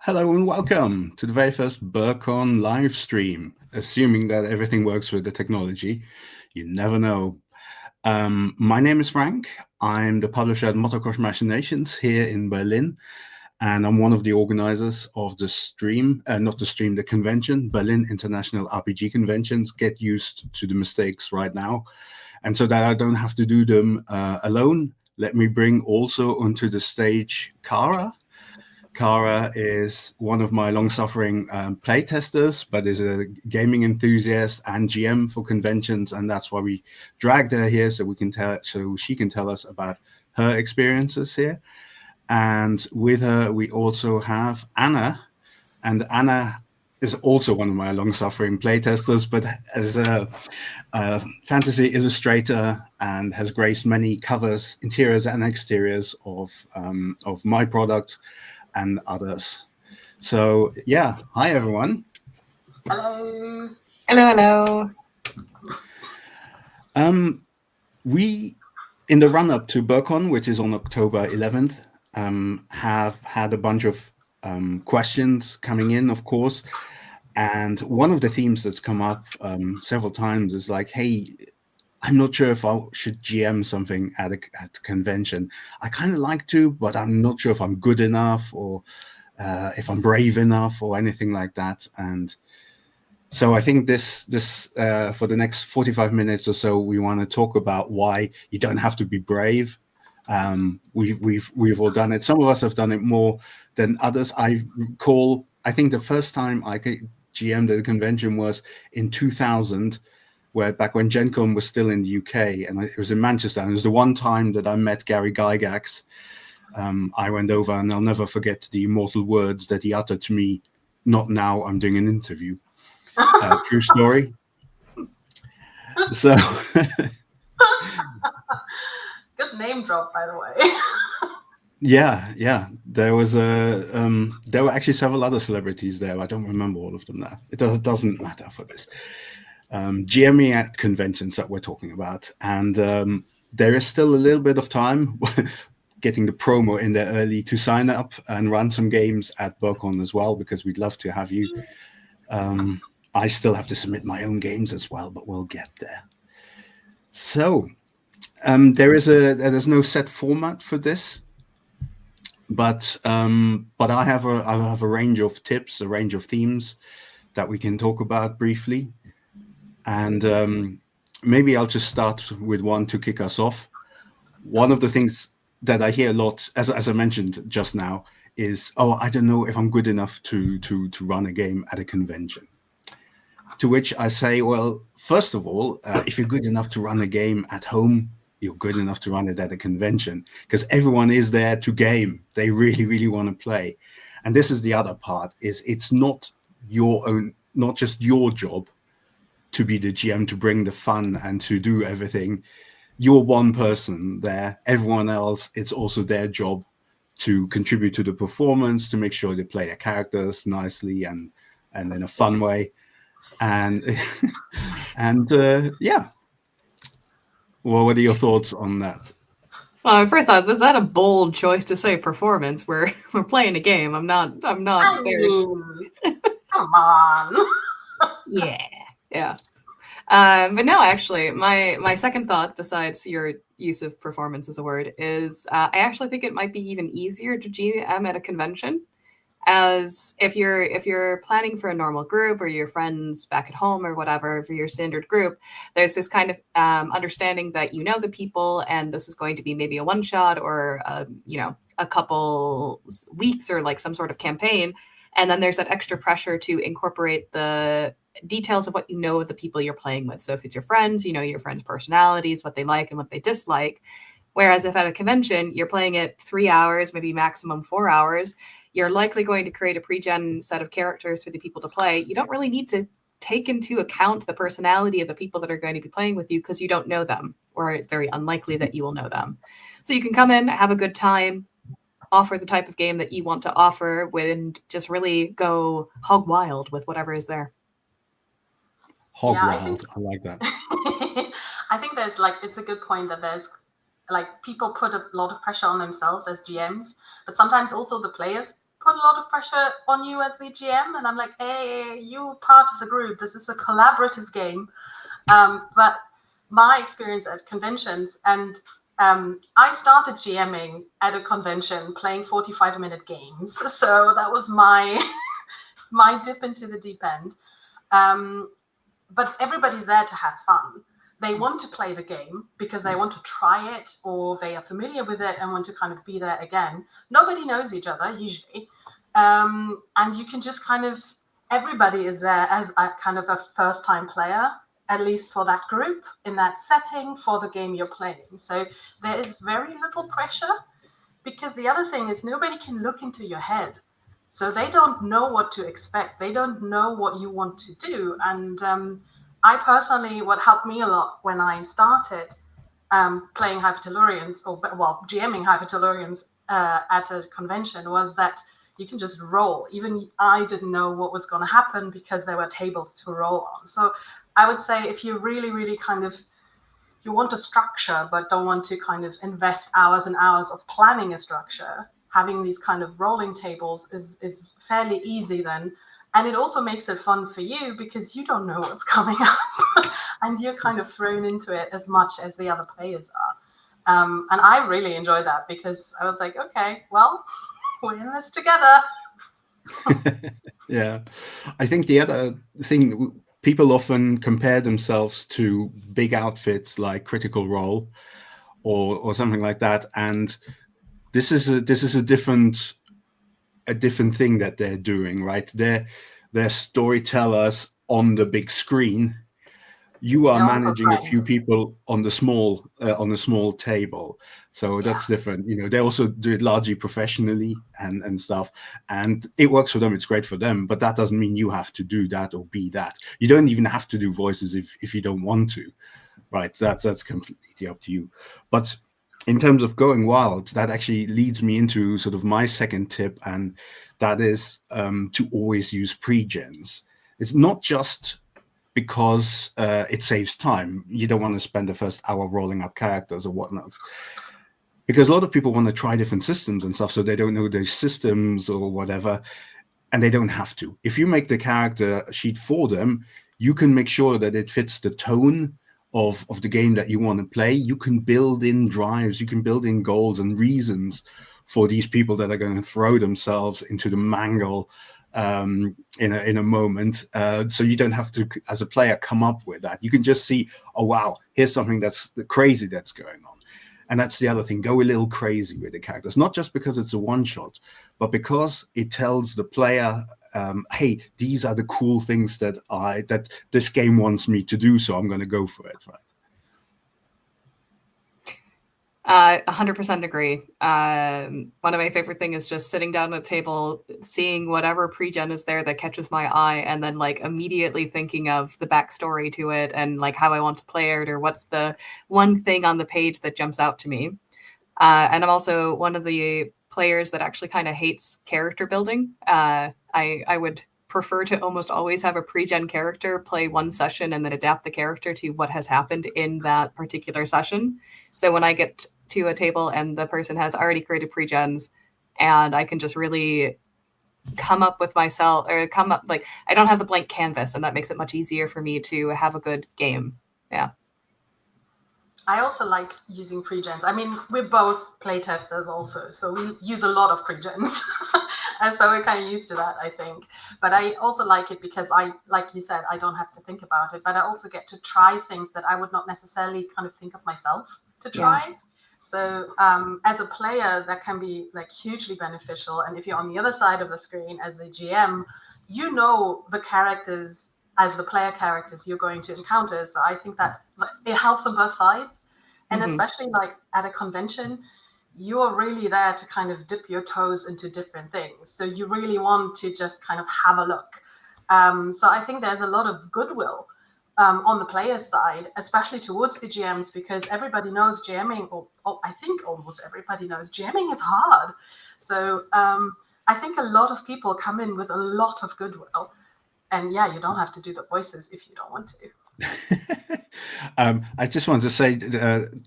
Hello and welcome to the very first BurkOn live stream. Assuming that everything works with the technology, you never know. My name is Frank. I'm the publisher at Motocross Machinations here in Berlin, and I'm one of the organizers of the stream, the convention, Berlin International RPG Conventions. Get used to the mistakes right now. And so that I don't have to do them alone, let me bring also onto the stage Kara. Kara is one of my long-suffering playtesters, but is a gaming enthusiast and GM for conventions, and that's why we dragged her here so she can tell us about her experiences here. And with her, we also have Anna, and Anna is also one of my long-suffering playtesters, but as a fantasy illustrator and has graced many covers, interiors and exteriors of my products and others. So yeah, hi everyone. Hello. Hello. We, in the run-up to BurkOn, which is on October 11th, have had a bunch of questions coming in, of course. And one of the themes that's come up several times is like, hey, I'm not sure if I should GM something at a convention. I kind of like to, but I'm not sure if I'm good enough or if I'm brave enough or anything like that. And so I think this for the next 45 minutes or so, we want to talk about why you don't have to be brave. We've all done it. Some of us have done it more than others. I think the first time I GM'd at a convention was in 2000. Back when Gen Con was still in the UK, and it was in Manchester. And it was the one time that I met Gary Gygax. I went over, and I'll never forget the immortal words that he uttered to me, "Not now, I'm doing an interview." True story. So, good name drop, by the way. Yeah. There were actually several other celebrities there. I don't remember all of them now. It doesn't matter for this. GMing at conventions that we're talking about, and there is still a little bit of time getting the promo in there early to sign up and run some games at BurkOn as well, because we'd love to have you. I still have to submit my own games as well, but we'll get there. So there's no set format for this, But I have a range of tips, a range of themes that we can talk about briefly, and maybe I'll just start with one to kick us off. One of the things that I hear a lot, as I mentioned just now, is, oh, I don't know if I'm good enough to run a game at a convention. To which I say, well, first of all, if you're good enough to run a game at home, you're good enough to run it at a convention, because everyone is there to game. They really, really want to play. And this is the other part: is it's not your own, not just your job to be the GM, to bring the fun and to do everything. You're one person there. Everyone else, it's also their job to contribute to the performance, to make sure they play their characters nicely and in a fun way. And yeah. Well, what are your thoughts on that? Well, I first thought, is that a bold choice to say performance? We're playing a game. I'm not I there. mean, come on. Yeah. But no, actually, my second thought, besides your use of performance as a word, is I actually think it might be even easier to GM at a convention, as if you're planning for a normal group or your friends back at home or whatever for your standard group. There's this kind of understanding that you know the people, and this is going to be maybe a one shot or a couple weeks or like some sort of campaign. And then there's that extra pressure to incorporate the details of what you know of the people you're playing with. So if it's your friends, you know your friends' personalities, what they like and what they dislike. Whereas if at a convention, you're playing it 3 hours, maybe maximum 4 hours, you're likely going to create a pre-gen set of characters for the people to play. You don't really need to take into account the personality of the people that are going to be playing with you because you don't know them, or it's very unlikely that you will know them. So you can come in, have a good time, offer the type of game that you want to offer, and just really go hog wild with whatever is there. Hog wild. I like that. I think there's it's a good point that there's people put a lot of pressure on themselves as GMs, but sometimes also the players put a lot of pressure on you as the GM. And I'm like, hey, you part of the group. This is a collaborative game. But my experience at conventions, and I started GMing at a convention playing 45-minute games. So that was my dip into the deep end. But everybody's there to have fun. They want to play the game because they want to try it, or they are familiar with it and want to kind of be there again. Nobody knows each other usually. And you can just everybody is there as a kind of a first-time player, at least for that group, in that setting, for the game you're playing. So there is very little pressure, because the other thing is nobody can look into your head. So they don't know what to expect. They don't know what you want to do. And I personally, what helped me a lot when I started playing Hypertellurians, GMing Hypertellurians at a convention, was that you can just roll. Even I didn't know what was going to happen because there were tables to roll on. So I would say if you really, really you want a structure but don't want to invest hours and hours of planning a structure, having these kind of rolling tables is fairly easy then. And it also makes it fun for you because you don't know what's coming up and you're kind of thrown into it as much as the other players are. And I really enjoyed that because I was like, okay, well, we're in this together. Yeah. I think the other thing, people often compare themselves to big outfits like Critical Role or something like that. And this is a different thing that they're doing, right? They're storytellers on the big screen. You are managing a few people on the small table, so that's different. They also do it largely professionally and stuff, and it works for them. It's great for them, but that doesn't mean you have to do that or be that. You don't even have to do voices if you don't want to, right? That's completely up to you. But in terms of going wild, that actually leads me into sort of my second tip, and that is to always use pre-gens. It's not just because it saves time. You don't want to spend the first hour rolling up characters or whatnot. Because a lot of people want to try different systems and stuff, so they don't know those systems or whatever, and they don't have to. If you make the character sheet for them, you can make sure that it fits the tone of the game that you want to play. You can build in drives, you can build in goals and reasons for these people that are going to throw themselves into the mangle in a moment. So you don't have to, as a player, come up with that. You can just see, oh wow, here's something that's crazy that's going on. And that's the other thing, go a little crazy with the characters, not just because it's a one shot, but because it tells the player, hey, these are the cool things that this game wants me to do, so I'm going to go for it, right? 100% agree. One of my favorite things is just sitting down at a table, seeing whatever pre-gen is there that catches my eye, and then like immediately thinking of the backstory to it and like how I want to play it, or what's the one thing on the page that jumps out to me. And I'm also one of the players that actually kind of hates character building. I would prefer to almost always have a pre-gen character, play one session, and then adapt the character to what has happened in that particular session. So when I get to a table and the person has already created pre-gens, and I can just really come up with myself, or like I don't have the blank canvas, and that makes it much easier for me to have a good game. Yeah. I also like using pre-gens. I mean, we're both playtesters also, so we use a lot of pre-gens. And so we're kind of used to that, I think. But I also like it because like you said, I don't have to think about it, but I also get to try things that I would not necessarily kind of think of myself to try. Yeah. So as a player, that can be like hugely beneficial. And if you're on the other side of the screen as the GM, you know the characters as the player characters you're going to encounter. So I think that it helps on both sides. And especially like at a convention, you're really there to kind of dip your toes into different things. So you really want to just kind of have a look. So I think there's a lot of goodwill on the player's side, especially towards the GMs, because everybody knows GMing, or I think almost everybody knows GMing is hard. So I think a lot of people come in with a lot of goodwill. And yeah, you don't have to do the voices if you don't want to. I just want to say,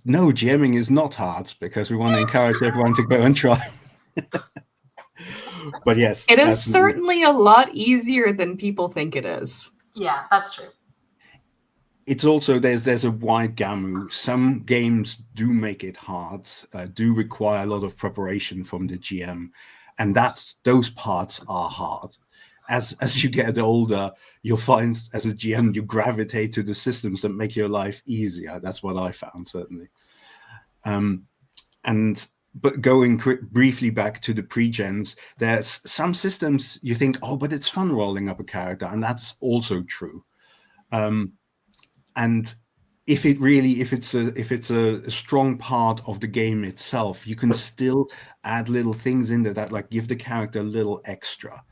no, GMing is not hard, because we want to encourage everyone to go and try. But yes, it is absolutely. Certainly a lot easier than people think it is. Yeah, that's true. It's also, there's a wide gamut. Some games do make it hard, do require a lot of preparation from the GM, and those parts are hard. As you get older, you'll find as a GM you gravitate to the systems that make your life easier. That's what I found, certainly. But going briefly back to the pre-gens, there's some systems you think, oh, but it's fun rolling up a character, and that's also true. And if it's a strong part of the game itself, you can still add little things in there that like give the character a little extra.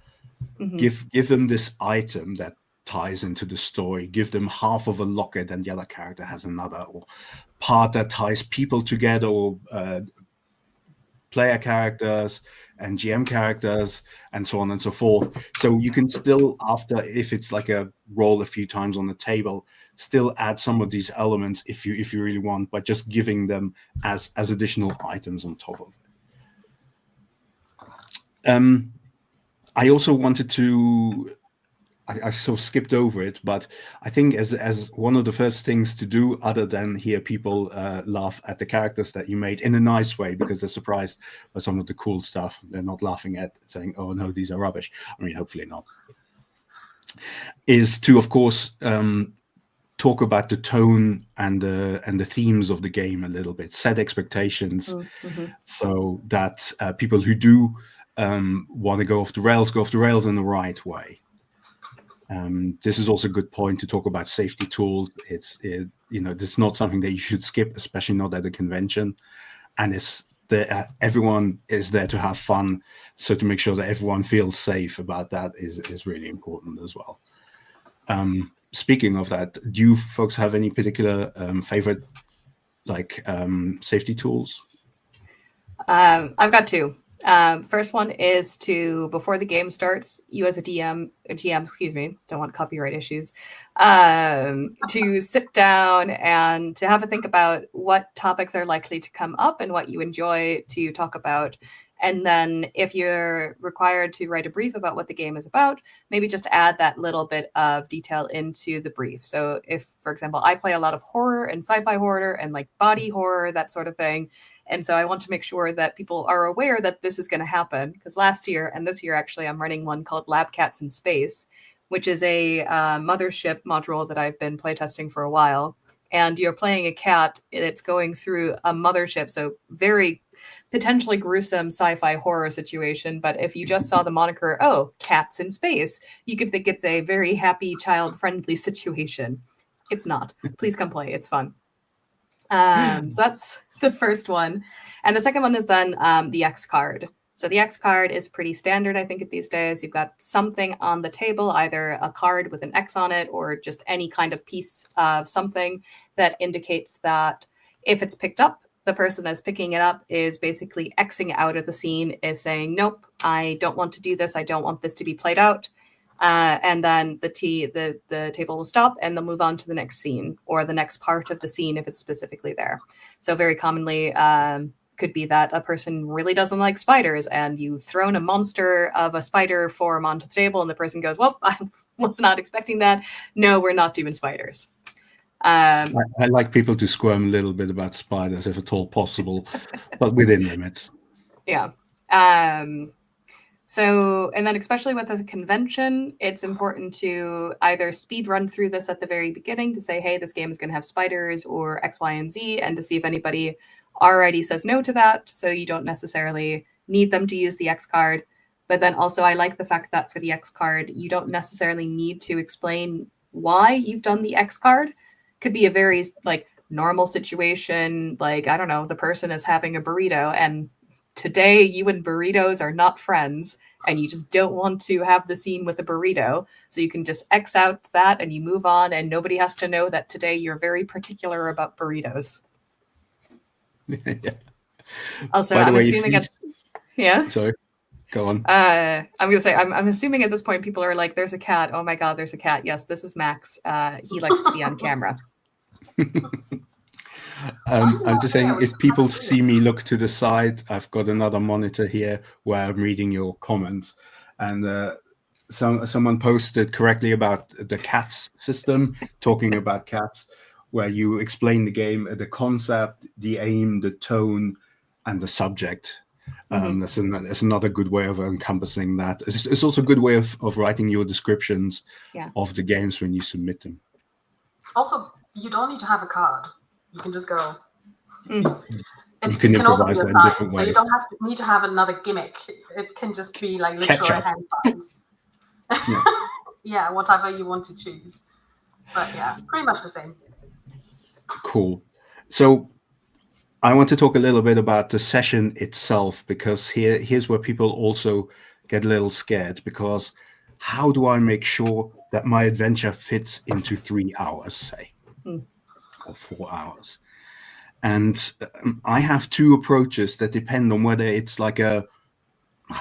Give them this item that ties into the story. Give them half of a locket and the other character has another, or part that ties people together, or player characters and GM characters, and so on and so forth. So you can still, after, if it's like a roll a few times on the table, still add some of these elements if you really want, by just giving them as additional items on top of it. I also wanted to, I sort of skipped over it, but I think as one of the first things to do, other than hear people laugh at the characters that you made in a nice way, because they're surprised by some of the cool stuff, they're not laughing at saying, oh no, these are rubbish. I mean, hopefully not. Is to, of course, talk about the tone and the themes of the game a little bit, set expectations, so that people who do want to go off the rails in the right way. This is also a good point to talk about safety tools. This is not something that you should skip, especially not at a convention. And everyone is there to have fun, so to make sure that everyone feels safe about that is really important as well. Speaking of that, do you folks have any particular favorite safety tools? I've got two. First one is to, before the game starts, you as a GM, don't want copyright issues, to sit down and to have a think about what topics are likely to come up and what you enjoy to talk about, And then if you're required to write a brief about what the game is about, maybe just add that little bit of detail into the brief. So if, for example, I play a lot of horror and sci-fi horror and like body horror, that sort of thing. And so I want to make sure that people are aware that this is going to happen. Because last year and this year, actually, I'm running one called Lab Cats in Space, which is a mothership module that I've been playtesting for a while. And you're playing a cat that's going through a mothership. So very potentially gruesome sci-fi horror situation. But if you just saw the moniker, oh, cats in space, you could think it's a very happy, child-friendly situation. It's not. Please come play. It's fun. So that's the first one. And the second one is then the X card. So the X card is pretty standard, I think, these days. You've got something on the table, either a card with an X on it or just any kind of piece of something that indicates that if it's picked up, the person that's picking it up is basically Xing out of the scene, is saying, nope, I don't want to do this. I don't want this to be played out. And then the table will stop and they'll move on to the next scene or the next part of the scene if it's specifically there. So very commonly could be that a person really doesn't like spiders and you've thrown a monster of a spider form onto the table and the person goes, well, I was not expecting that. No, we're not doing spiders. I like people to squirm a little bit about spiders if at all possible, but within limits. Yeah. So, and then especially with a convention, it's important to either speed run through this at the very beginning to say, hey, this game is going to have spiders or X, Y, and Z, and to see if anybody already says no to that. So you don't necessarily need them to use the X card. But then also I like the fact that for the X card, you don't necessarily need to explain why you've done the X card. Could be a very like normal situation. Like, I don't know, the person is having a burrito and today you and burritos are not friends and you just don't want to have the scene with a burrito. So you can just X out that and you move on and nobody has to know that today you're very particular about burritos. Yeah. Also, I'm assuming yeah. Sorry, go on. I'm gonna say I'm assuming at this point people are like, "There's a cat. Oh my god, there's a cat. Yes, this is Max. He likes to be on camera." I'm just saying, if people see me look to the side, I've got another monitor here where I'm reading your comments, and someone posted correctly about the cats system, talking about cats, where you explain the game, the concept, the aim, the tone, and the subject. That's another good way of encompassing that. It's also a good way of writing your descriptions of the games when you submit them. Also, you don't need to have a card. You can just go. You can improvise that in different ways. So you don't need to have another gimmick. It can just be like literal hand signs. Yeah, whatever you want to choose. But yeah, pretty much the same. Cool. So I want to talk a little bit about the session itself, because here's where people also get a little scared, because how do I make sure that my adventure fits into 3 hours, say, or 4 hours? And I have two approaches that depend on whether it's like I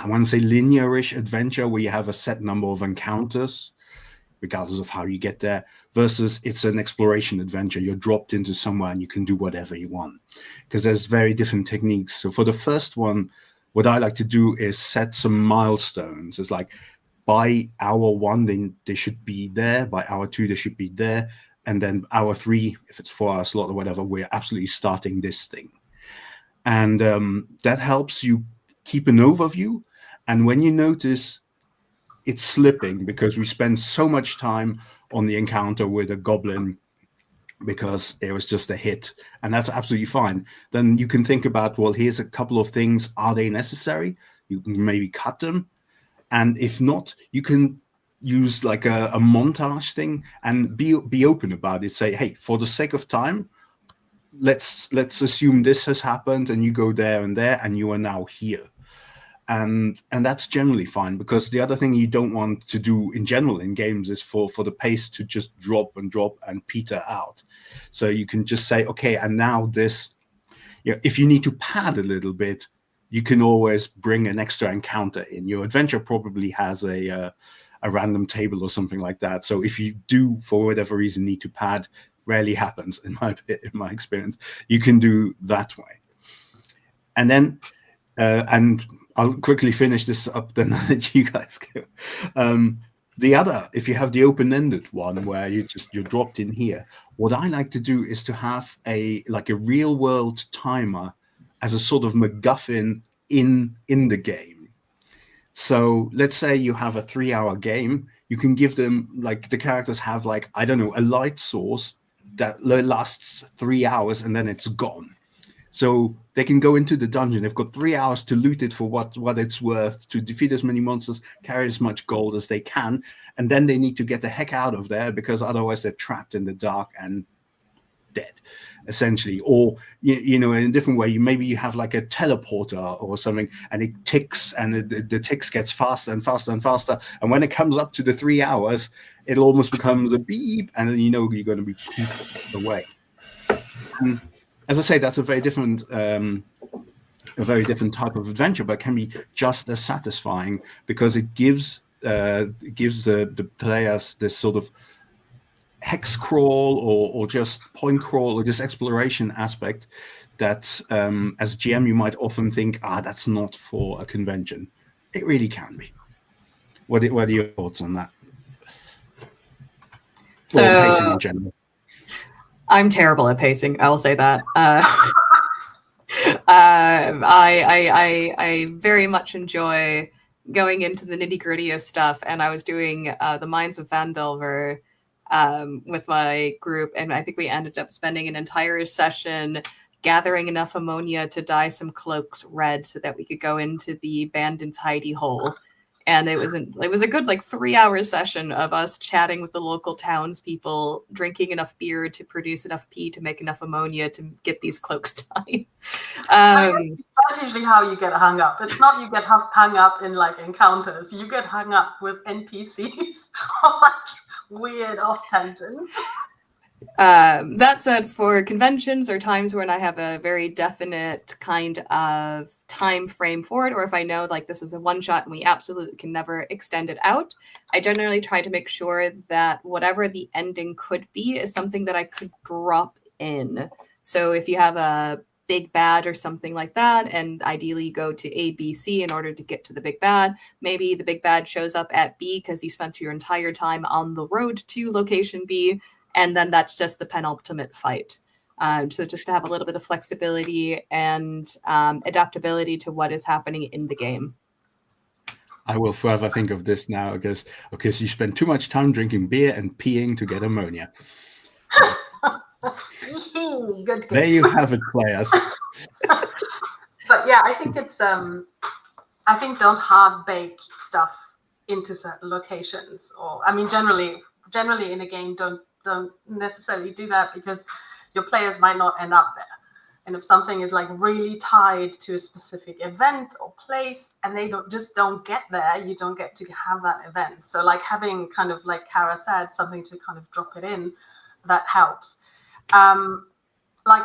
want to say linear-ish adventure where you have a set number of encounters, regardless of how you get there, versus it's an exploration adventure. You're dropped into somewhere and you can do whatever you want, because there's very different techniques. So for the first one, what I like to do is set some milestones. It's like by hour 1, they should be there. By hour 2, they should be there. And then hour 3, if it's 4 hour slot or whatever, we're absolutely starting this thing. And that helps you keep an overview. And when you notice it's slipping because we spend so much time on the encounter with a goblin because it was just a hit, and that's absolutely fine, then you can think about, well, here's a couple of things. Are they necessary? You can maybe cut them. And if not, you can use like a montage thing and be open about it. Say, hey, for the sake of time, let's assume this has happened and you go there and there and you are now here. And that's generally fine, because the other thing you don't want to do in general in games is for the pace to just drop and peter out. So you can just say, okay, and now this, if you need to pad a little bit, you can always bring an extra encounter in. Your adventure probably has a random table or something like that. So if you do, for whatever reason, need to pad, rarely happens in my experience, you can do that way. And then And I'll quickly finish this up, then I'll let you guys go. The other, if you have the open-ended one where you're dropped in here, what I like to do is to have a real-world timer as a sort of MacGuffin in the game. So let's say you have a 3-hour game, you can give them, like, the characters have, like, I don't know, a light source that lasts 3 hours and then it's gone. So they can go into the dungeon. They've got 3 hours to loot it for what it's worth, to defeat as many monsters, carry as much gold as they can, and then they need to get the heck out of there, because otherwise they're trapped in the dark and dead, essentially. Or in a different way, maybe you have like a teleporter or something, and it ticks, and the ticks gets faster and faster and faster, and when it comes up to the 3 hours, it almost becomes a beep, and then you're going to be pooped away. And as I say, that's a very different type of adventure, but can be just as satisfying, because it gives the players this sort of hex crawl or just point crawl, or this exploration aspect that as GM you might often think, that's not for a convention. It really can be. What are your thoughts on that? So, or pacing in general? I'm terrible at pacing, I'll say that. I very much enjoy going into the nitty-gritty of stuff, and I was doing the Mines of Vandelver with my group, and I think we ended up spending an entire session gathering enough ammonia to dye some cloaks red so that we could go into the bandits' hidey hole. And it was a good 3-hour session of us chatting with the local townspeople, drinking enough beer to produce enough pee to make enough ammonia to get these cloaks dyed. That's usually how you get hung up. It's not you get hung up in encounters. You get hung up with NPCs or weird off tangents. That said, for conventions or times when I have a very definite kind of time frame for it, or if I know this is a one shot and we absolutely can never extend it out, I generally try to make sure that whatever the ending could be is something that I could drop in. So if you have a big bad or something like that, and ideally go to A, B, C in order to get to the big bad, maybe the big bad shows up at B because you spent your entire time on the road to location B, and then that's just the penultimate fight. So just to have a little bit of flexibility and adaptability to what is happening in the game. I will forever think of this now, because so you spend too much time drinking beer and peeing to get ammonia. Good. There you have it, players. But yeah, I think it's I think don't hard bake stuff into certain locations, or generally in a game don't necessarily do that, because your players might not end up there. And if something is really tied to a specific event or place, and they don't get there, you don't get to have that event. So having kind of, like Kara said, something to kind of drop it in, that helps.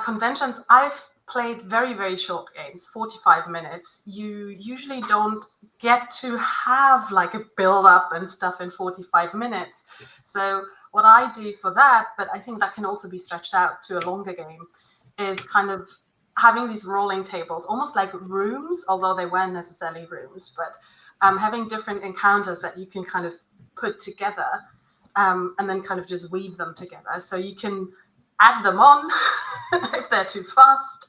Conventions, I've played very, very short games, 45 minutes. You usually don't get to have a build up and stuff in 45 minutes. So what I do for that, but I think that can also be stretched out to a longer game, is kind of having these rolling tables, almost like rooms, although they weren't necessarily rooms, but having different encounters that you can kind of put together and then kind of just weave them together. So you can add them on if they're too fast.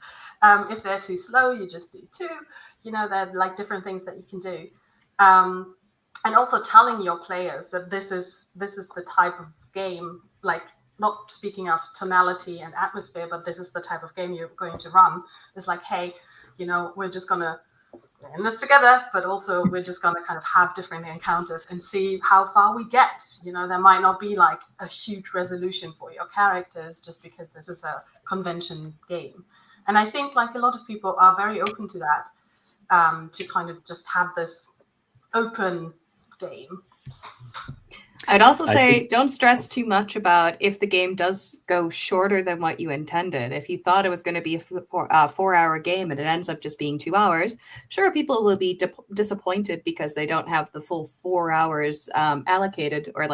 If they're too slow, you just do 2. They're different things that you can do. And also telling your players that this is the type of game, not speaking of tonality and atmosphere, but this is the type of game you're going to run. It's hey, we're just going to in this together, but also we're just going to kind of have different encounters and see how far we get. There might not be a huge resolution for your characters just because this is a convention game. And I think a lot of people are very open to that, to kind of just have this open game. I'd also say don't stress too much about if the game does go shorter than what you intended. If you thought it was going to be a 4-hour game and it ends up just being 2 hours, sure, people will be disappointed because they don't have the full 4 hours allocated, or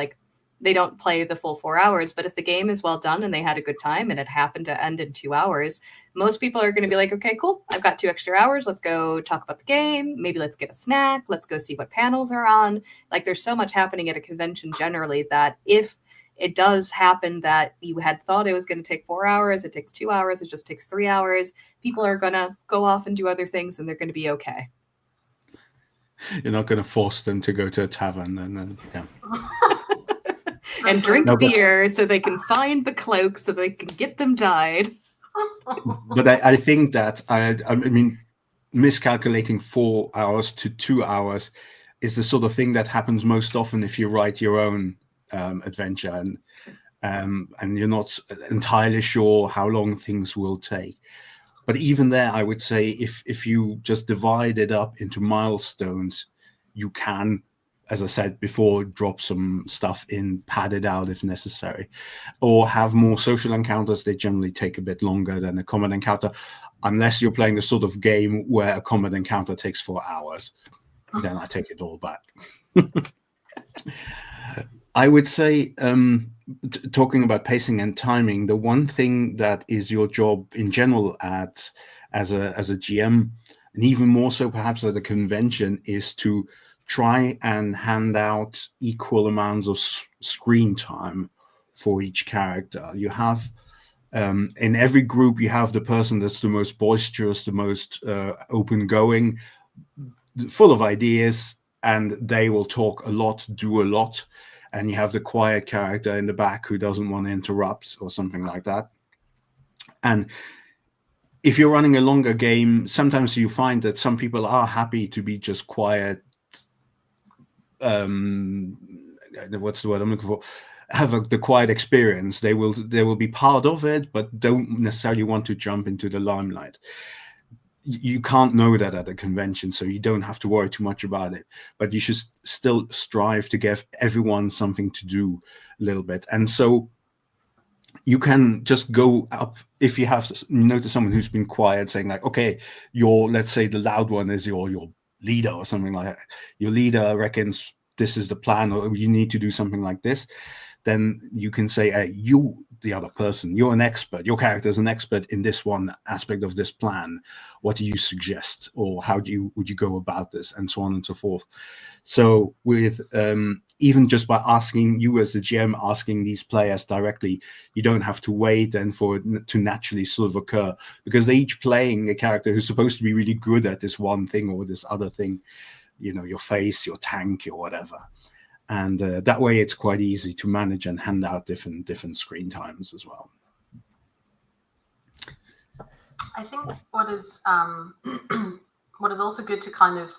they don't play the full 4 hours. But if the game is well done and they had a good time and it happened to end in 2 hours, most people are going to be like, okay, cool, I've got 2 extra hours. Let's go talk about the game. Maybe let's get a snack. Let's go see what panels are on. Like, there's so much happening at a convention generally that if it does happen that you had thought it was going to take 4 hours, it takes 2 hours, it just takes 3 hours, people are going to go off and do other things and they're going to be okay. You're not going to force them to go to a tavern and yeah. And drink beer so they can find the cloak so they can get them dyed. But I think that, I mean, miscalculating 4 hours to 2 hours is the sort of thing that happens most often if you write your own adventure and you're not entirely sure how long things will take. But even there, I would say if you just divide it up into milestones, you can, as I said before, drop some stuff in, pad it out if necessary, or have more social encounters. They generally take a bit longer than a combat encounter, unless you're playing the sort of game where a combat encounter takes 4 hours. Then I take it all back. I would say, talking about pacing and timing, the one thing that is your job in general as a GM, and even more so perhaps at a convention, is to try and hand out equal amounts of screen time for each character. You have, in every group, you have the person that's the most boisterous, the most open-going, full of ideas, and they will talk a lot, do a lot. And you have the quiet character in the back who doesn't want to interrupt or something like that. And if you're running a longer game, sometimes you find that some people are happy to be just quiet. What's the word I'm looking for? Have the quiet experience. They will be part of it, but don't necessarily want to jump into the limelight. You can't know that at a convention, so you don't have to worry too much about it. But you should still strive to give everyone something to do a little bit. And so you can just go up, if you notice someone who's been quiet, saying like, okay, let's say the loud one is your leader or something like that. Your leader reckons this is the plan, or you need to do something like this. Then you can say, hey, you, the other person, you're an expert. Your character is an expert in this one aspect of this plan. What do you suggest, or would you go about this, and so on and so forth. So with even just by asking you as the GM, asking these players directly, you don't have to wait and for it to naturally sort of occur, because they're each playing a character who's supposed to be really good at this one thing or this other thing, your face, your tank, or whatever. And that way it's quite easy to manage and hand out different screen times as well. I think what is also good to kind of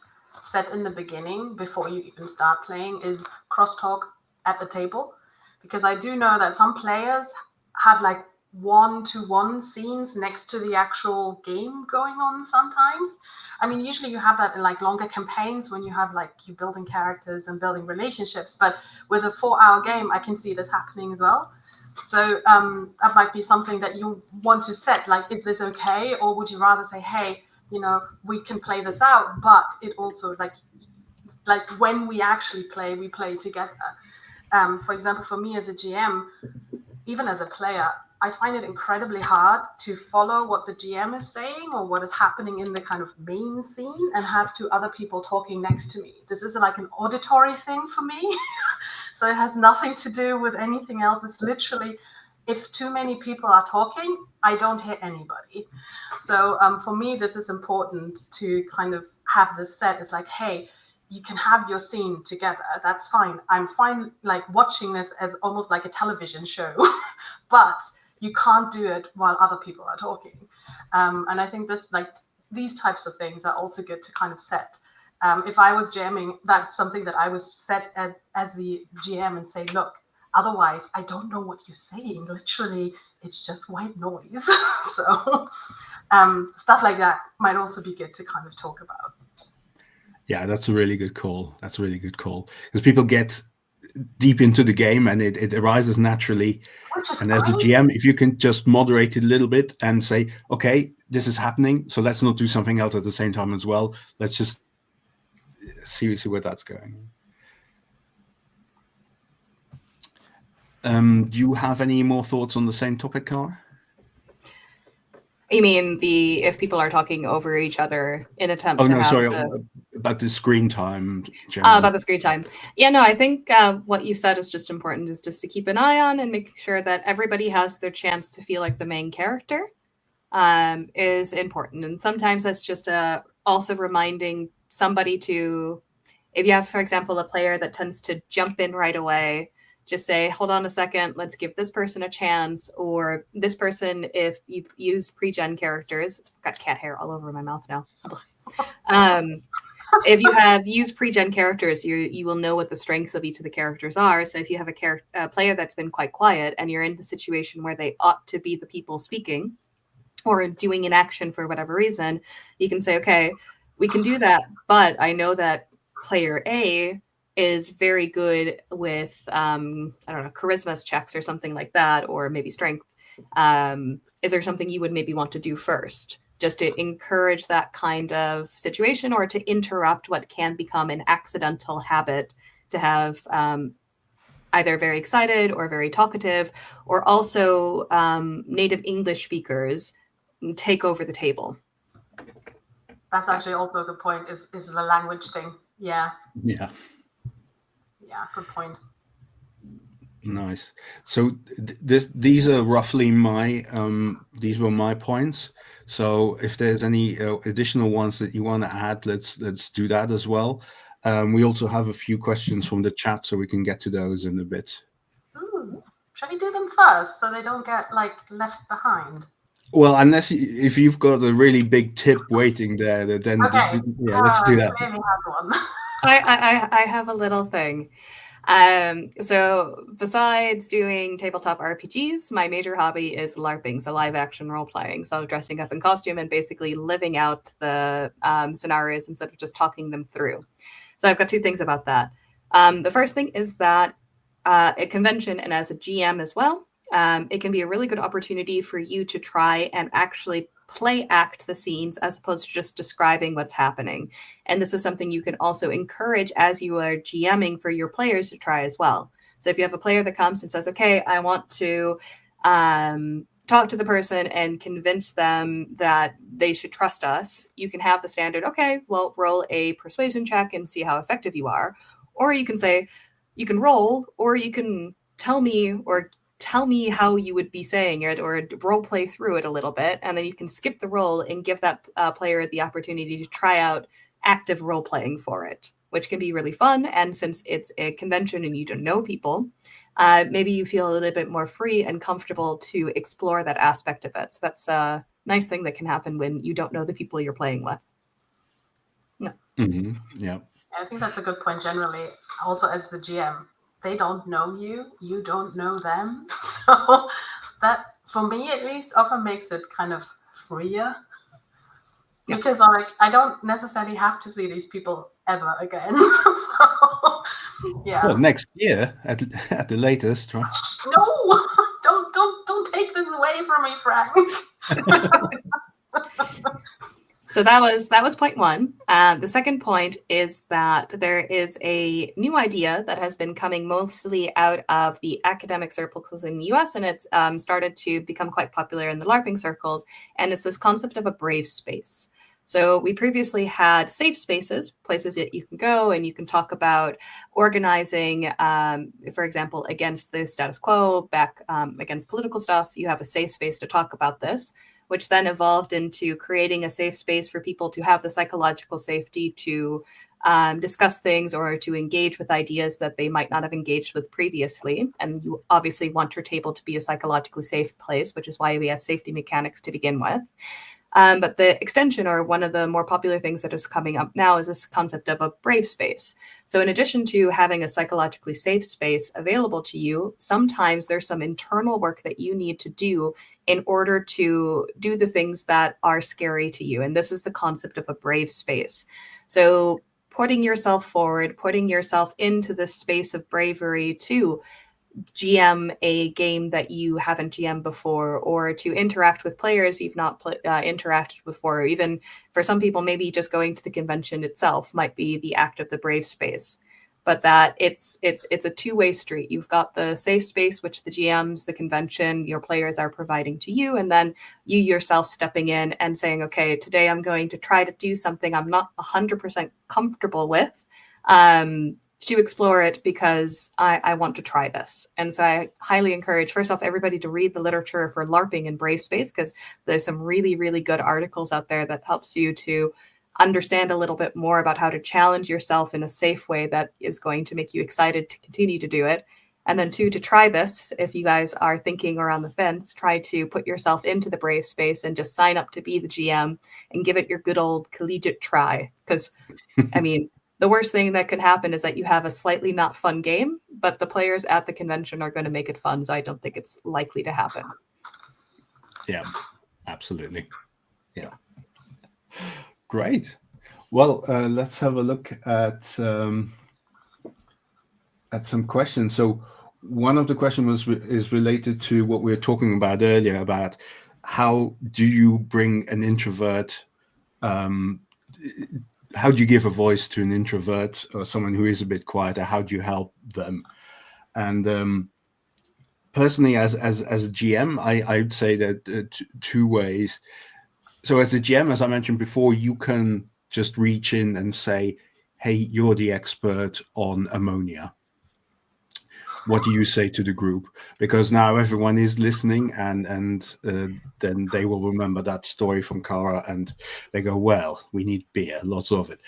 set in the beginning before you even start playing is crosstalk at the table, because I do know that some players have like one-to-one scenes next to the actual game going on sometimes. I mean, usually you have that in like longer campaigns when you have like you building characters and building relationships, but with a 4-hour game, I can see this happening as well. So that might be something that you want to set, like, is this okay? Or would you rather say, hey, we can play this out, but it also like when we actually play, we play together. For example, for me as a GM, even as a player, I find it incredibly hard to follow what the GM is saying or what is happening in the kind of main scene and have 2 other people talking next to me. This is like an auditory thing for me. So it has nothing to do with anything else. It's literally, if too many people are talking, I don't hear anybody. So for me, this is important to kind of have this set. It's like, hey, you can have your scene together. That's fine. I'm fine like watching this as almost like a television show, but you can't do it while other people are talking. And I think these types of things are also good to kind of set. If I was GMing, that's something that I would set as the GM and say, look, otherwise I don't know what you're saying. Literally, it's just white noise. So stuff like that might also be good to kind of talk about. Yeah, that's a really good call. Because people get deep into the game and it arises naturally. And as a GM, if you can just moderate it a little bit and say, okay, this is happening, so let's not do something else at the same time as well. Let's just see where that's going. Do you have any more thoughts on the same topic, Cara? You mean if people are talking over each other in attempt Oh to no, have sorry, the, about the screen time. Generally. about the screen time. Yeah, no, I think what you said is just important, is just to keep an eye on and make sure that everybody has their chance to feel like the main character is important. And sometimes that's just also reminding somebody to, if you have, for example, a player that tends to jump in right away, just say, hold on a second, let's give this person a chance. Or this person, if you've used pre-gen characters, I've got cat hair all over my mouth now. If you have used pre-gen characters, you will know what the strengths of each of the characters are. So if you have a player that's been quite quiet and you're in the situation where they ought to be the people speaking or doing an action for whatever reason, you can say, okay, we can do that, but I know that player A is very good with, I don't know, charisma checks or something like that, or maybe strength. Is there something you would maybe want to do first, just to encourage that kind of situation, or to interrupt what can become an accidental habit to have either very excited or very talkative, or also native English speakers take over the table? That's actually also a good point, is the language thing. Yeah, Yeah. Good point. Nice. So these are roughly these were my points. So if there's any additional ones that you want to add, let's do that as well. We also have a few questions from the chat, so we can get to those in a bit. Ooh, shall we do them first so they don't get left behind? Well, if you've got a really big tip waiting there, then okay. Yeah, let's do that. I have one. I have a little thing. So besides doing tabletop RPGs, my major hobby is LARPing, so live action role playing. So dressing up in costume and basically living out the scenarios instead of just talking them through. So I've got two things about that. The first thing is that at convention and as a GM as well, it can be a really good opportunity for you to try and actually play act the scenes as opposed to just describing what's happening. And this is something you can also encourage as you are GMing for your players to try as well. So if you have a player that comes and says, okay, I want to talk to the person and convince them that they should trust us, you can have the standard, okay, well, roll a persuasion check and see how effective you are. Or you can say, you can roll, or you can tell me how you would be saying it, or role play through it a little bit, and then you can skip the roll and give that player the opportunity to try out active role playing for it, which can be really fun. And since it's a convention and you don't know people, maybe you feel a little bit more free and comfortable to explore that aspect of it. So that's a nice thing that can happen when you don't know the people you're playing with. No. Mm-hmm. Yeah. I think that's a good point generally. Also, as the GM, they don't know you, you don't know them. So that, for me at least, often makes it kind of freer. Yeah. Because I don't necessarily have to see these people ever again. So yeah. Well, next year at the latest, right? No, don't take this away from me, Frank. So that was point one. The second point is that there is a new idea that has been coming mostly out of the academic circles in the US, and it's started to become quite popular in the LARPing circles, and it's this concept of a brave space. So we previously had safe spaces, places that you can go and you can talk about organizing, for example, against the status quo, back against political stuff. You have a safe space to talk about this, which then evolved into creating a safe space for people to have the psychological safety to discuss things or to engage with ideas that they might not have engaged with previously. And you obviously want your table to be a psychologically safe place, which is why we have safety mechanics to begin with. But the extension, or one of the more popular things that is coming up now, is this concept of a brave space. So in addition to having a psychologically safe space available to you, sometimes there's some internal work that you need to do in order to do the things that are scary to you. And this is the concept of a brave space. So putting yourself forward, putting yourself into this space of bravery to GM a game that you haven't GM before, or to interact with players you've not interacted before, or even for some people, maybe just going to the convention itself might be the act of the brave space. but that it's a two-way street. You've got the safe space, which the GMs, the convention, your players are providing to you, and then you yourself stepping in and saying, okay, today I'm going to try to do something I'm not 100% comfortable with, to explore it because I want to try this. And so I highly encourage, first off, everybody to read the literature for LARPing in Brave Space, because there's some really, really good articles out there that helps you to understand a little bit more about how to challenge yourself in a safe way that is going to make you excited to continue to do it. And then two, to try this, if you guys are thinking or on the fence, try to put yourself into the Brave Space and just sign up to be the GM and give it your good old collegiate try. Because, I mean, the worst thing that could happen is that you have a slightly not fun game, but the players at the convention are going to make it fun. So I don't think it's likely to happen. Yeah, absolutely. Yeah. Great. Well, let's have a look at some questions. So one of the questions is related to what we were talking about earlier, about how do you bring an introvert, how do you give a voice to an introvert or someone who is a bit quieter? How do you help them? And personally, as a GM, I would say that two ways. So as the GM, as I mentioned before, you can just reach in and say, hey, you're the expert on ammonia. What do you say to the group? Because now everyone is listening, and then they will remember that story from Cara, and they go, well, we need beer, lots of it.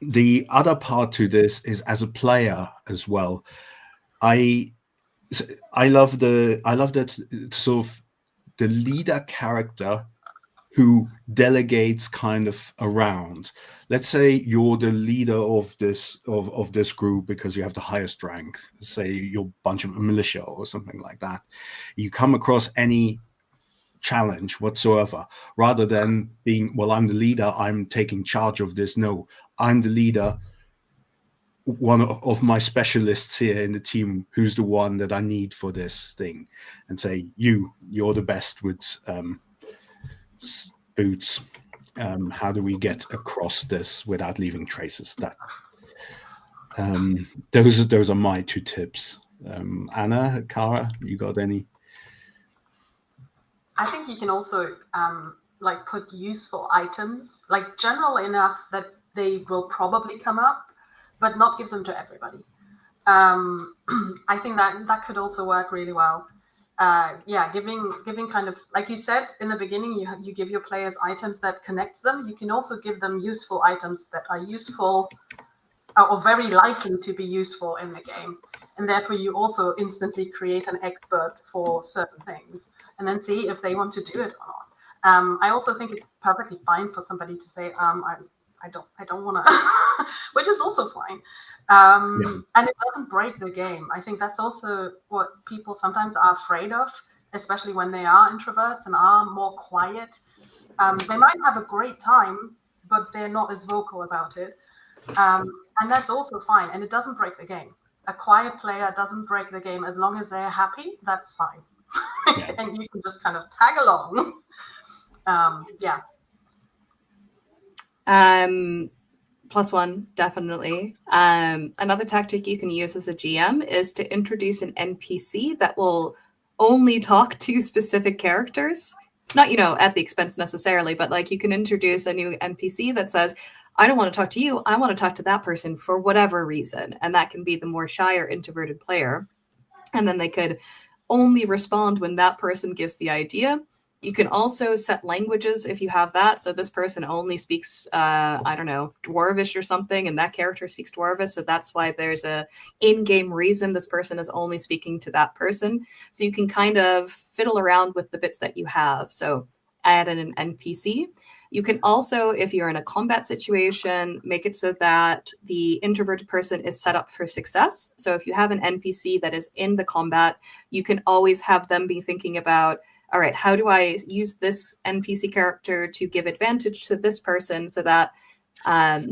The other part to this is, as a player as well, I love that sort of the leader character who delegates kind of around. Let's say you're the leader of this group because you have the highest rank. Say you're a bunch of militia or something like that. You come across any challenge whatsoever, rather than being, well, I'm the leader, I'm taking charge of this. No, I'm the leader. One of my specialists here in the team, who's the one that I need for this thing, and say, you're the best with boots. How do we get across this without leaving traces? That those are my two tips. Anna, Cara, you got any? I think you can also like put useful items, like general enough that they will probably come up, but not give them to everybody. I think that could also work really well. Giving kind of, like you said in the beginning, you give your players items that connects them. You can also give them useful items that are useful or very likely to be useful in the game, and therefore you also instantly create an expert for certain things, and then see if they want to do it or not. I also think it's perfectly fine for somebody to say, I don't want to, which is also fine. And it doesn't break the game. I think that's also what people sometimes are afraid of, especially when they are introverts and are more quiet. They might have a great time, but they're not as vocal about it. And that's also fine. And it doesn't break the game. A quiet player doesn't break the game. As long as they're happy, that's fine. Yeah. And you can just kind of tag along. +1, definitely. Another tactic you can use as a GM is to introduce an NPC that will only talk to specific characters. Not, at the expense necessarily, but like you can introduce a new NPC that says, I don't want to talk to you, I want to talk to that person for whatever reason. And that can be the more shy or introverted player. And then they could only respond when that person gives the idea. You can also set languages if you have that. So this person only speaks, Dwarvish or something, and that character speaks Dwarvish. So that's why there's a in-game reason this person is only speaking to that person. So you can kind of fiddle around with the bits that you have. So add in an NPC. You can also, if you're in a combat situation, make it so that the introverted person is set up for success. So if you have an NPC that is in the combat, you can always have them be thinking about, all right, how do I use this NPC character to give advantage to this person so that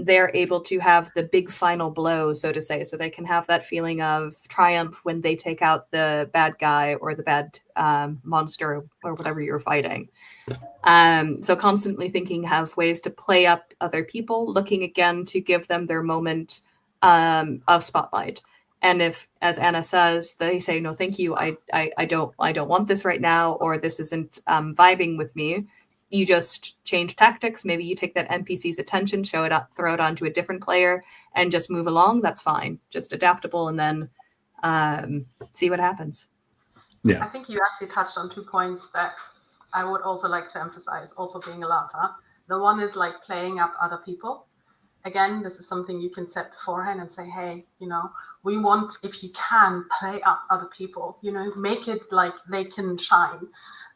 they're able to have the big final blow, so to say, so they can have that feeling of triumph when they take out the bad guy or the bad monster or whatever you're fighting. So constantly thinking, have ways to play up other people, looking again to give them their moment of Spotlight. And if, as Anna says, they say, no, thank you, I don't want this right now, or this isn't vibing with me, you just change tactics. Maybe you take that NPC's attention, throw it onto a different player, and just move along. That's fine. Just adaptable, and then see what happens. Yeah. I think you actually touched on 2 points that I would also like to emphasize, also being a LARPer. The one is like playing up other people. Again, this is something you can set beforehand and say, hey, we want, if you can, play up other people, make it like they can shine.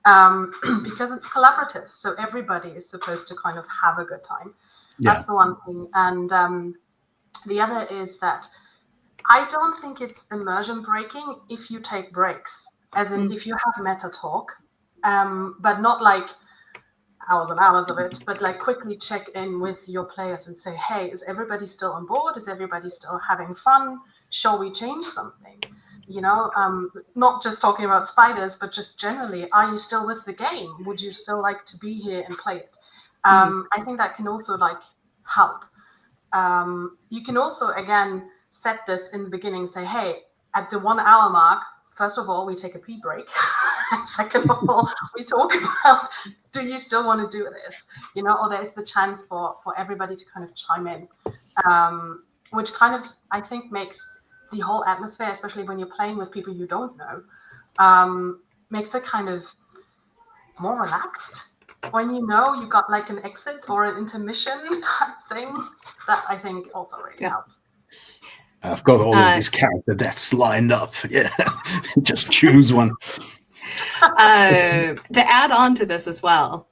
Because it's collaborative. So everybody is supposed to kind of have a good time. Yeah. That's the one thing. And the other is that I don't think it's immersion breaking if you take breaks, as in if you have meta talk, but not like hours and hours of it, but like quickly check in with your players and say, hey, is everybody still on board? Is everybody still having fun? Shall we change something? Not just talking about spiders, but just generally, are you still with the game? Would you still like to be here and play it? I think that can also like help. You can also, again, set this in the beginning, say, hey, at the 1 hour mark, first of all, we take a pee break. And second of all, we talk about, do you still want to do this? Or there's the chance for everybody to kind of chime in, which kind of, I think, makes the whole atmosphere, especially when you're playing with people you don't know, makes it kind of more relaxed. When you got like an exit or an intermission type thing, that I think also really helps. I've got all of these character deaths lined up. Yeah, just choose one. To add on to this as well,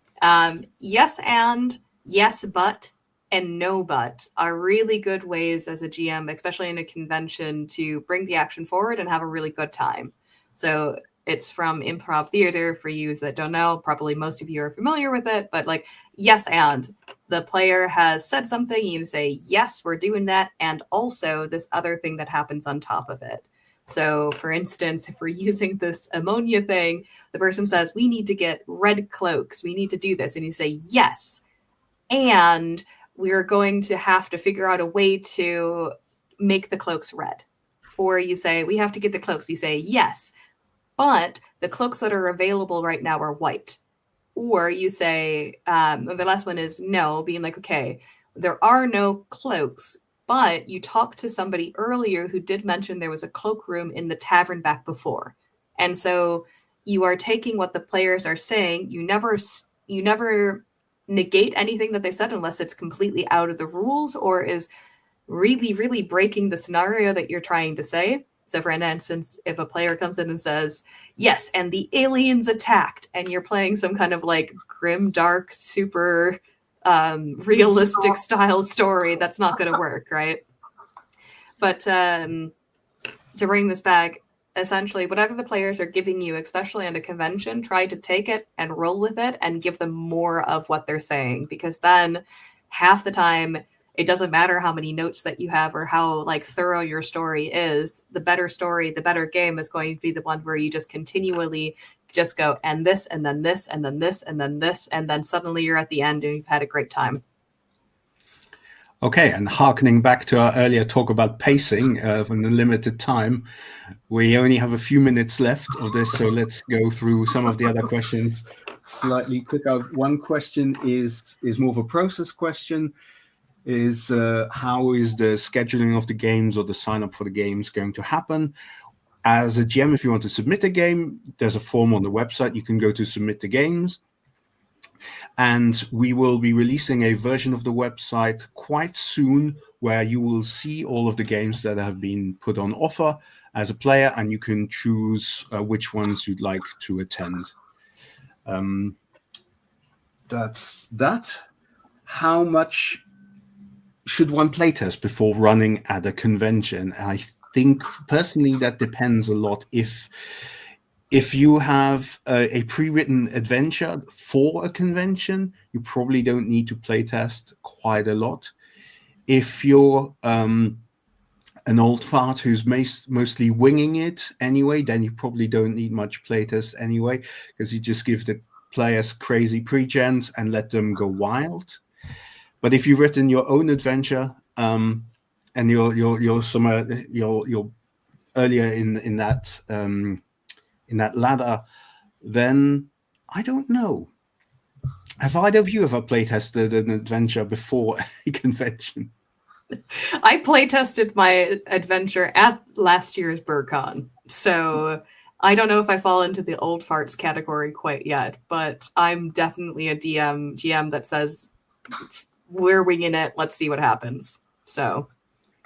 yes and, yes but, and no but are really good ways as a GM, especially in a convention, to bring the action forward and have a really good time. So it's from improv theater for you that don't know. Probably most of you are familiar with it, but like, yes and. The player has said something, you say, yes, we're doing that, and also this other thing that happens on top of it. So, for instance, if we're using this ammonia thing, the person says, we need to get red cloaks. We need to do this. And you say, yes. And we're going to have to figure out a way to make the cloaks red. Or you say, we have to get the cloaks. You say, yes. But the cloaks that are available right now are white. Or you say, the last one is no, being like, okay, there are no cloaks, but you talked to somebody earlier who did mention there was a cloakroom in the tavern back before. And so you are taking what the players are saying. You never negate anything that they said unless it's completely out of the rules or is really, really breaking the scenario that you're trying to say. So for instance, if a player comes in and says, yes, and the aliens attacked, and you're playing some kind of like grim, dark, super realistic style story, that's not going to work, right? But to bring this back, essentially, whatever the players are giving you, especially at a convention, try to take it and roll with it and give them more of what they're saying, because then half the time, it doesn't matter how many notes that you have or how like thorough your story is. The better story, the better game is going to be the one where you just continually just go and this and then this and then this and then this, and then suddenly you're at the end and you've had a great time. Okay, and harkening back to our earlier talk about pacing in a limited time, we only have a few minutes left of this, so let's go through some of the other questions slightly quicker. One question is more of a process question. Is how is the scheduling of the games or the sign up for the games going to happen? As a GM, if you want to submit a game, there's a form on the website. You can go to submit the games. And we will be releasing a version of the website quite soon where you will see all of the games that have been put on offer as a player, and you can choose which ones you'd like to attend. That's that. How much should one playtest before running at a convention? I think personally that depends a lot. If you have a pre-written adventure for a convention, you probably don't need to playtest quite a lot. If you're an old fart who's mostly winging it anyway, then you probably don't need much playtest anyway, because you just give the players crazy pre-gens and let them go wild. But if you've written your own adventure, and you're somewhere you're earlier in that ladder, then I don't know. Have either of you ever playtested an adventure before a convention? I playtested my adventure at last year's BurCon, so I don't know if I fall into the old farts category quite yet, but I'm definitely a GM that says, we're winging it, let's see what happens. So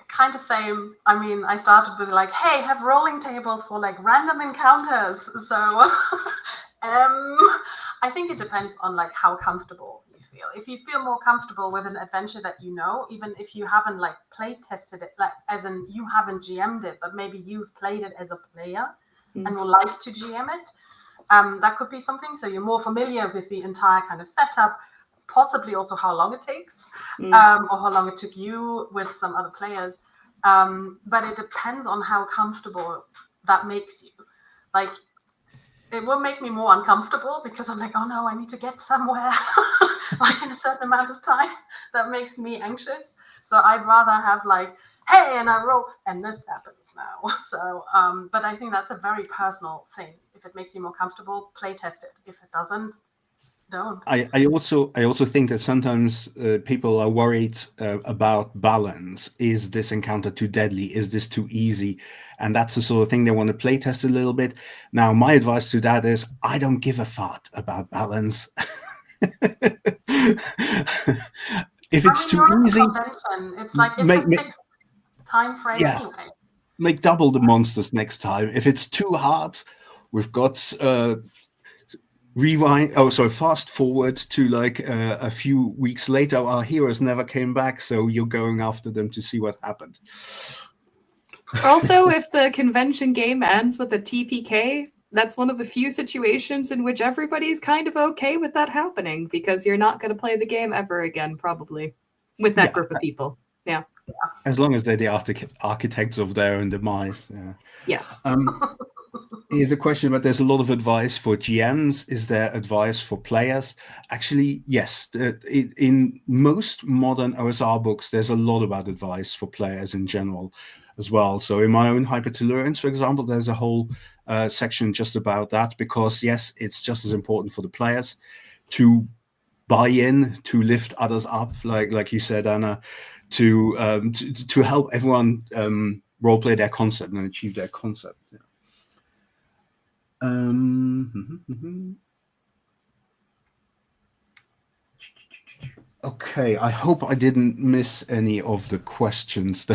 kind of same. I mean, I started with like, hey, have rolling tables for like random encounters. So I think it depends on like how comfortable you feel. If you feel more comfortable with an adventure that you know, even if you haven't like play tested it, like as in you haven't GM'd it, but maybe you've played it as a player and would like to GM it, that could be something. So you're more familiar with the entire kind of setup, possibly also how long it takes, or how long it took you with some other players. But it depends on how comfortable that makes you. Like, it will make me more uncomfortable because I'm like, oh no, I need to get somewhere like in a certain amount of time. That makes me anxious. So I'd rather have like, hey, and I roll, and this happens now. So, but I think that's a very personal thing. If it makes you more comfortable, play test it. If it doesn't, don't. I also think that sometimes people are worried about balance. Is this encounter too deadly? Is this too easy? And that's the sort of thing they want to play test a little bit. Now, my advice to that is I don't give a fart about balance. If it's too easy, it's like it's a fixed time frame anyway. Make double the monsters next time. If it's too hard, we've got fast forward to like a few weeks later. Our heroes never came back, so you're going after them to see what happened. Also, if the convention game ends with a TPK, that's one of the few situations in which everybody's kind of okay with that happening, because you're not going to play the game ever again, probably, with that group of people. Yeah. As long as they're the architects of their own demise. Yeah. Yes. Here's a question, but there's a lot of advice for GMs. Is there advice for players? Actually, yes. In most modern OSR books, there's a lot about advice for players in general as well. So in my own Hypertellurians, for example, there's a whole section just about that, because yes, it's just as important for the players to buy in, to lift others up, like you said, Anna, to help everyone roleplay their concept and achieve their concept. Yeah. Okay, I hope I didn't miss any of the questions.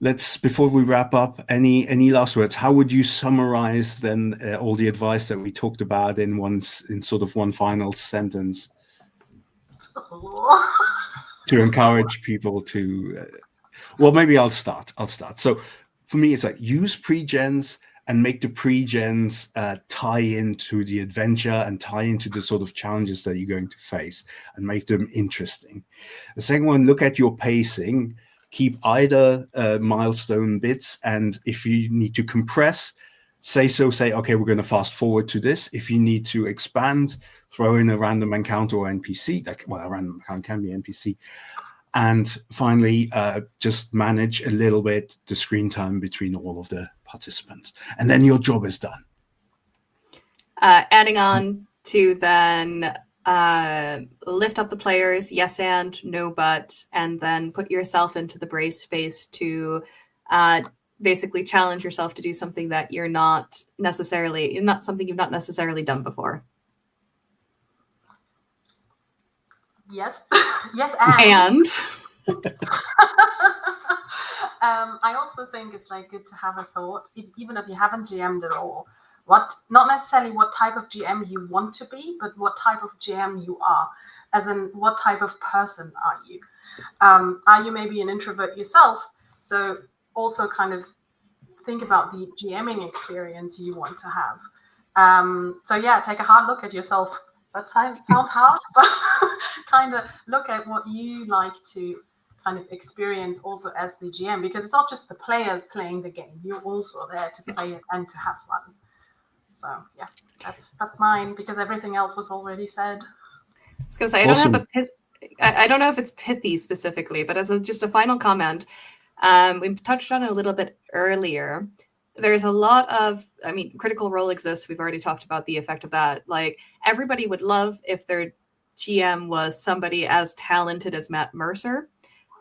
Let's, before we wrap up, any last words? How would you summarize then all the advice that we talked about in sort of one final sentence to encourage people to? Well, maybe I'll start. So for me, it's like use pre-gens and make the pre-gens tie into the adventure and tie into the sort of challenges that you're going to face and make them interesting. The second one, look at your pacing. Keep either milestone bits, and if you need to compress, say, okay, we're going to fast forward to this. If you need to expand, throw in a random encounter or NPC. A random encounter can be NPC. And finally, just manage a little bit the screen time between all of the participants. And then your job is done. Adding on to then lift up the players, yes and, no but, and then put yourself into the brave space to basically challenge yourself to do something that you're not something you've not necessarily done before. Yes. Yes, and I also think it's like good to have a thought, even if you haven't GM'd at all. Not necessarily what type of GM you want to be, but what type of GM you are. As in, what type of person are you? Are you maybe an introvert yourself? So also kind of think about the GMing experience you want to have. So yeah, take a hard look at yourself. That sounds hard, but kind of look at what you like to kind of experience also as the GM, because it's not just the players playing the game. You're also there to play it and to have fun. So yeah, that's mine, because everything else was already said. I was gonna say, I don't have I don't know if it's pithy specifically, but as just a final comment, we touched on it a little bit earlier. There's a lot of, I mean, Critical Role exists. We've already talked about the effect of that. Like, everybody would love if their GM was somebody as talented as Matt Mercer.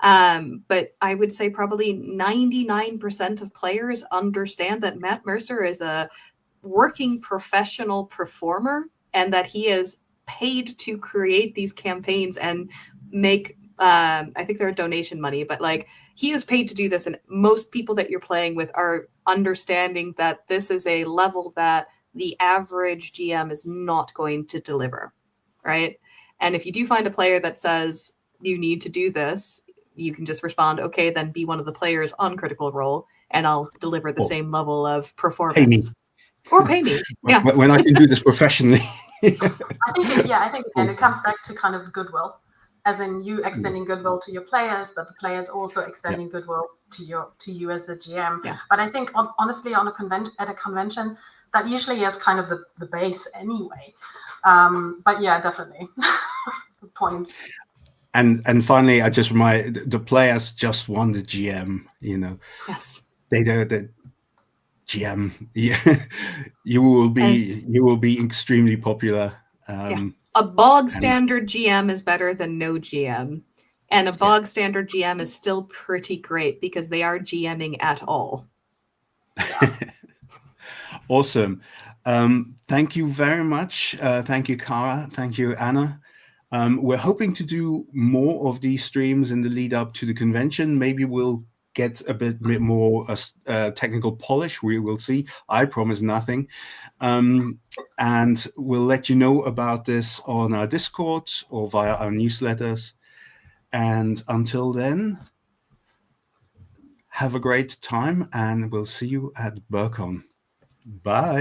But I would say probably 99% of players understand that Matt Mercer is a working professional performer and that he is paid to create these campaigns and make, I think they're donation money, but like, he is paid to do this, and most people that you're playing with are understanding that this is a level that the average GM is not going to deliver, right? And if you do find a player that says you need to do this, you can just respond, okay, then be one of the players on Critical Role, and I'll deliver the same level of performance. Pay me. Or pay me. Yeah. When I can do this professionally. I think again, it comes back to kind of goodwill, as in you extending goodwill to your players, but the players also extending goodwill to you as the GM. Yeah. But I think honestly, at a convention, that usually is kind of the base anyway. But yeah, definitely. Good point. And finally, I just remind the players just want the GM. You know. Yes. They know that GM. Yeah, you will be extremely popular. A bog standard GM is better than no GM, and a bog standard GM is still pretty great because they are GMing at all. Awesome. Thank you very much. Thank you, Cara. Thank you, Anna. We're hoping to do more of these streams in the lead up to the convention. Maybe we'll get a bit more technical polish. We will see. I promise nothing. And we'll let you know about this on our Discord or via our newsletters. And until then, have a great time, and we'll see you at BurCon. Bye.